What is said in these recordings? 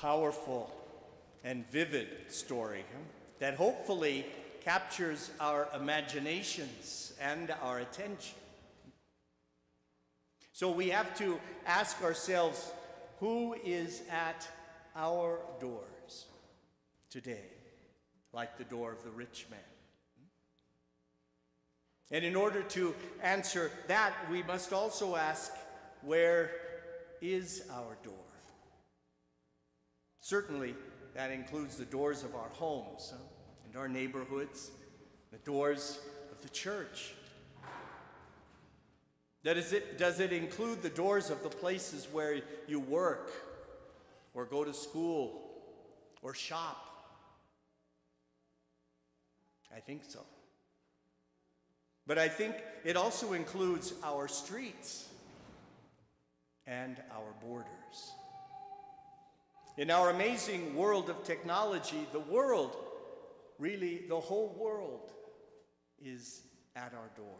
powerful and vivid story that hopefully captures our imaginations and our attention. So we have to ask ourselves, who is at our doors today, like the door of the rich man? And in order to answer that, we must also ask, where is our door? Certainly, that includes the doors of our homes and our neighborhoods, the doors of the church. Does it include the doors of the places where you work or go to school or shop? I think so. But I think it also includes our streets and our borders. In our amazing world of technology, the world, really the whole world, is at our door.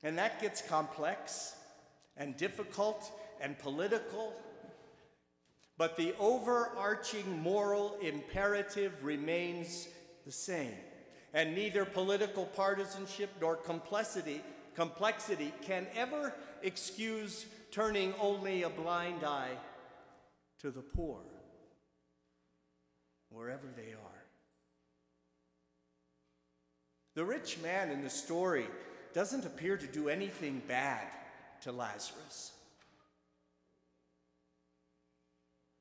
And that gets complex and difficult and political, but the overarching moral imperative remains the same. And neither political partisanship nor complexity can ever excuse turning only a blind eye to the poor, wherever they are. The rich man in the story doesn't appear to do anything bad to Lazarus.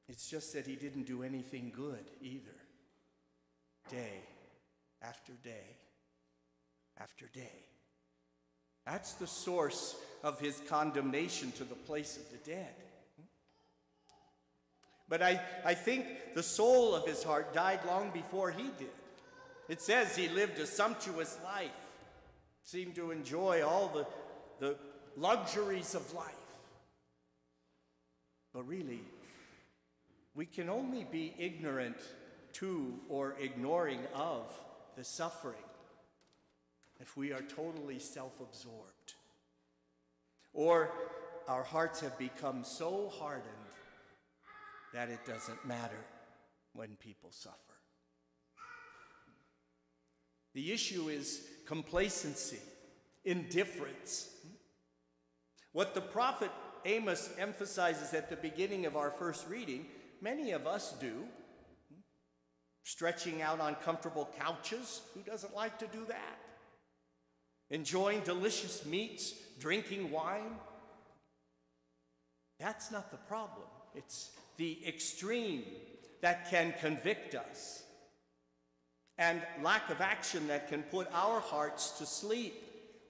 It's just that he didn't do anything good either. Day after day after day. That's the source of his condemnation to the place of the dead. But I think the soul of his heart died long before he did. It says he lived a sumptuous life, seemed to enjoy all the luxuries of life. But really, we can only be ignorant to or ignoring of the suffering if we are totally self-absorbed, or our hearts have become so hardened that it doesn't matter when people suffer. The issue is complacency, indifference. What the prophet Amos emphasizes at the beginning of our first reading, many of us do. Stretching out on comfortable couches, who doesn't like to do that? Enjoying delicious meats, drinking wine. That's not the problem. It's the extreme that can convict us, and lack of action that can put our hearts to sleep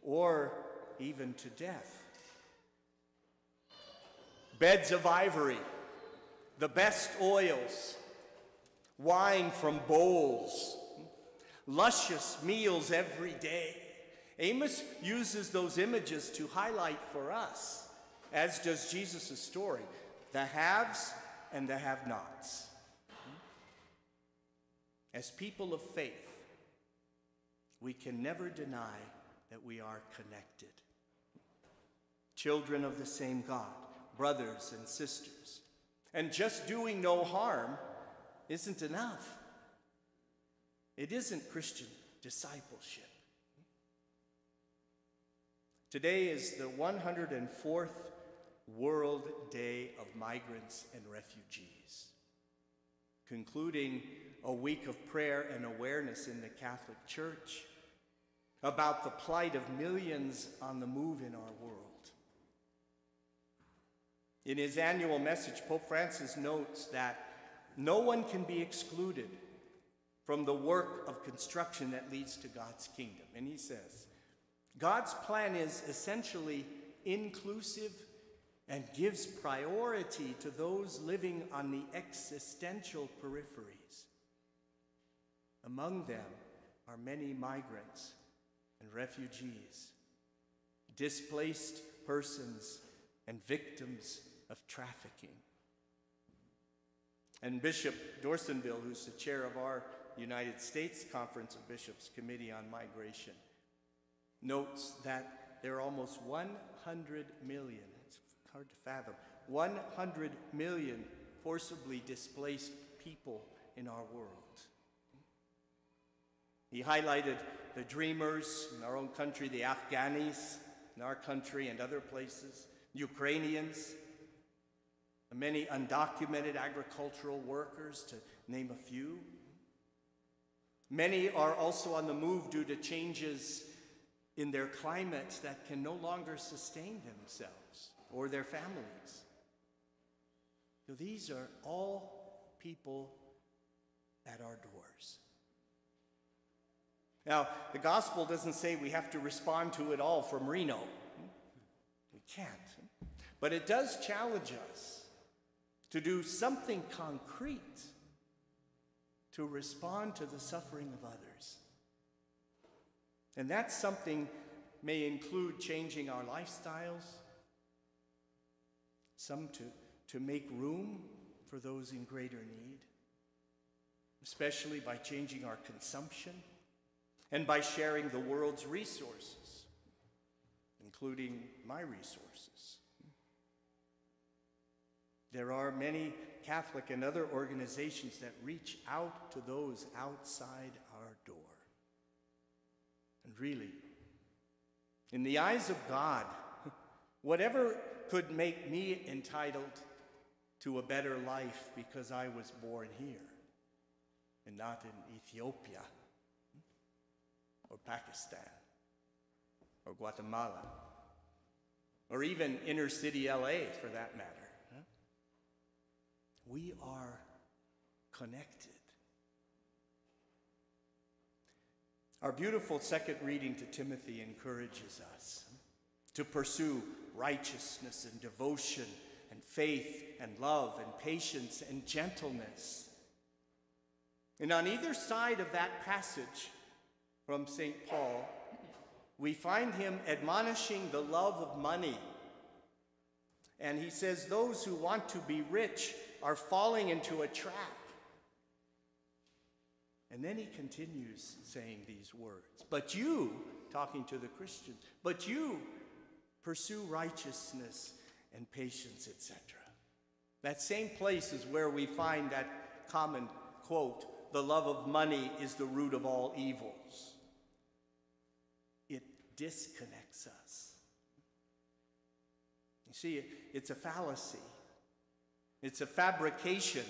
or even to death. Beds of ivory, the best oils, wine from bowls, luscious meals every day. Amos uses those images to highlight for us, as does Jesus' story, the haves and the have-nots. As people of faith, we can never deny that we are connected. Children of the same God, brothers and sisters. And just doing no harm isn't enough. It isn't Christian discipleship. Today is the 104th World Day of Migrants and Refugees, concluding a week of prayer and awareness in the Catholic Church about the plight of millions on the move in our world. In his annual message, Pope Francis notes that no one can be excluded from the work of construction that leads to God's kingdom. And he says, God's plan is essentially inclusive and gives priority to those living on the existential peripheries. Among them are many migrants and refugees, displaced persons and victims of trafficking. And Bishop Dorsonville, who's the chair of our United States Conference of Bishops Committee on Migration, notes that there are almost 100 million, it's hard to fathom, 100 million forcibly displaced people in our world. He highlighted the dreamers in our own country, the Afghanis in our country and other places, Ukrainians, the many undocumented agricultural workers, to name a few. Many are also on the move due to changes in their climate that can no longer sustain themselves or their families. So these are all people at our doors. Now, the gospel doesn't say we have to respond to it all from Reno. We can't. But it does challenge us to do something concrete to respond to the suffering of others. And that something may include changing our lifestyles, some to make room for those in greater need, especially by changing our consumption and by sharing the world's resources, including my resources. There are many Catholic and other organizations that reach out to those outside our door. And really, in the eyes of God, whatever could make me entitled to a better life because I was born here and not in Ethiopia or Pakistan or Guatemala or even inner city LA for that matter. We are connected. Our beautiful second reading to Timothy encourages us to pursue righteousness and devotion and faith and love and patience and gentleness. And on either side of that passage from St. Paul, we find him admonishing the love of money. And he says those who want to be rich are falling into a trap. And then he continues saying these words. But you, talking to the Christians, but you pursue righteousness and patience, etc. That same place is where we find that common quote, the love of money is the root of all evils. It disconnects us. You see, it's a fallacy. It's a fabrication,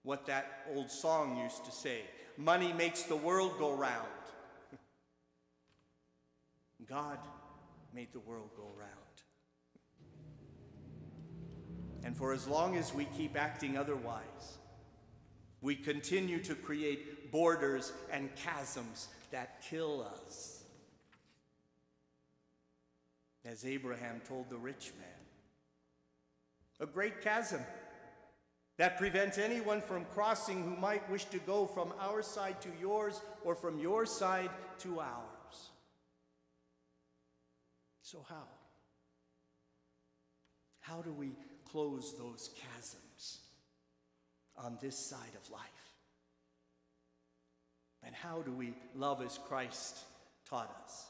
what that old song used to say. Money makes the world go round. God made the world go round. And for as long as we keep acting otherwise, we continue to create borders and chasms that kill us. As Abraham told the rich man, a great chasm that prevents anyone from crossing who might wish to go from our side to yours or from your side to ours. So how? How do we close those chasms on this side of life? And how do we love as Christ taught us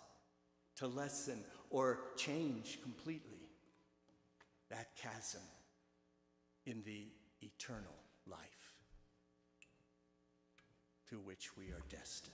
to lessen or change completely that chasm in the eternal life to which we are destined?